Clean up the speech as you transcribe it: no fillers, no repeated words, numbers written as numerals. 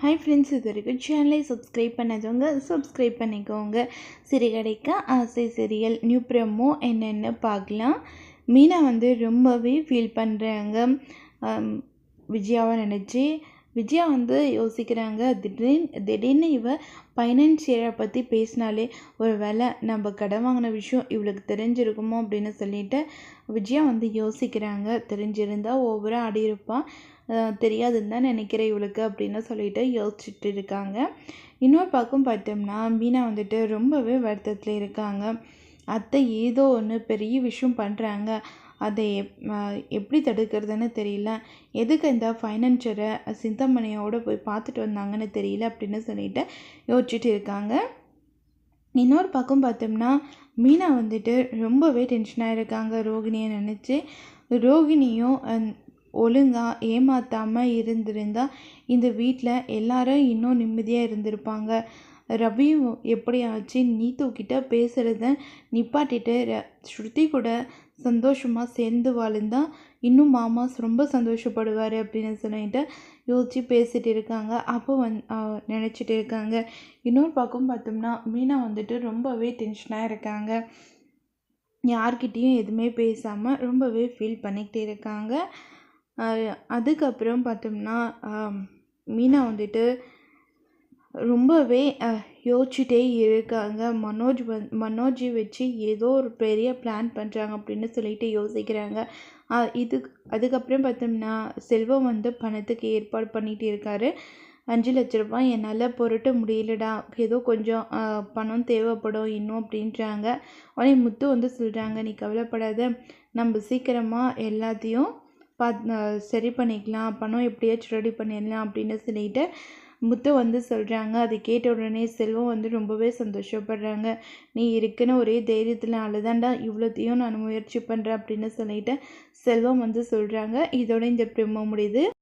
Hi friends, இது வரைக்கும் சேனலை சப்ஸ்கிரைப் பண்ணாதவங்க சப்ஸ்கிரைப் பண்ணிக்கோங்க. சிறுகதைக்கு ஆசை சீரியல் நியூ ப்ரோமோ என்னென்னு பார்க்கலாம். மீனா ரொம்பவே ஃபீல் பண்ணுறாங்க. விஜயாவை நினச்சி விஜயா யோசிக்கிறாங்க. திடீர்னு இவ ஃபைனான்சியரை பற்றி பேசினாலே ஒரு வேளை நம்ம கடன் வாங்கின விஷயம் இவளுக்கு தெரிஞ்சிருக்குமோ அப்படின்னு சொல்லிட்டு விஜயா யோசிக்கிறாங்க. தெரிஞ்சிருந்தால் ஓவராக ஆடி இருப்பான், தெரியாதுன்னு தான் நினைக்கிறேன் இவளுக்கு அப்படின்னு சொல்லிட்டு யோசிச்சுட்டு இருக்காங்க. இன்னொரு பக்கம் பார்த்தோம்னா மீனா ரொம்பவே வருத்தத்தில் இருக்காங்க. அத்தை ஏதோ ஒன்று பெரிய விஷயம் பண்ணுறாங்க, அதை எப்படி தடுக்கிறதுன்னு தெரியல. எதுக்கு இந்த ஃபைனான்சரை சிந்தாமணியோடு போய் பார்த்துட்டு வந்தாங்கன்னு தெரியல அப்படின்னு சொல்லிட்டு யோசிச்சுட்டு இருக்காங்க. இன்னொரு பக்கம் பார்த்தோம்னா மீனா ரொம்பவே டென்ஷனாக இருக்காங்க ரோகிணியை நினச்சி. ரோகிணியும் ஒழுங்காக ஏமாற்றாமல் இருந்திருந்தால் இந்த வீட்டில் எல்லாரும் இன்னும் நிம்மதியாக இருந்திருப்பாங்க. ரவியும் எப்படியாச்சு நீத்துக்கிட்ட பேசுகிறத நிப்பாட்டிட்டு ஸ்ருதி கூட சந்தோஷமாக சேர்ந்து வாழ்ந்தா இன்னும் மாமா ரொம்ப சந்தோஷப்படுவார் அப்படின்னு சொல்லிட்டு யோசித்து பேசிகிட்டு இருக்காங்க. அப்போ நினச்சிட்டு இருக்காங்க. இன்னொரு பக்கம் பார்த்தோம்னா மீனா ரொம்பவே டென்ஷனாக இருக்காங்க. யார்கிட்டேயும் எதுவுமே பேசாமல் ரொம்பவே ஃபீல் பண்ணிக்கிட்டே இருக்காங்க. அதுக்கப்புறம் பார்த்தோம்னா மீனா ரொம்பவே யோசிச்சுட்டே இருக்காங்க. மனோஜை வச்சு ஏதோ ஒரு பெரிய பிளான் பண்ணுறாங்க அப்படின்னு சொல்லிட்டு யோசிக்கிறாங்க. அதுக்கப்புறம் பார்த்தோம்னா செல்வம் பணத்துக்கு ஏற்பாடு பண்ணிகிட்டு இருக்காரு. 5 லட்ச ரூபாய் என்னால் புரட்ட முடியலடா, ஏதோ கொஞ்சம் பணம் தேவைப்படும் இன்னும் அப்படின்றாங்க. உடனே முத்து சொல்கிறாங்க, நீ கவலைப்படாத, நம்ம சீக்கிரமாக எல்லாத்தையும் சரி பண்ணிக்கலாம், பணம் எப்படியாச்சும் ரெடி பண்ணிடலாம் அப்படின்னு சொல்லிட்டு முத்து சொல்கிறாங்க. அதை கேட்ட உடனே செல்வம் ரொம்பவே சந்தோஷப்படுறாங்க. நீ இருக்குன்னு ஒரே தைரியத்தில் அழுதாண்டா இவ்வளோத்தையும் நான் முயற்சி பண்ணுறேன் அப்படின்னு சொல்லிட்டு செல்வம் சொல்கிறாங்க. இதோட இந்த ப்ரோமோ முடியுது.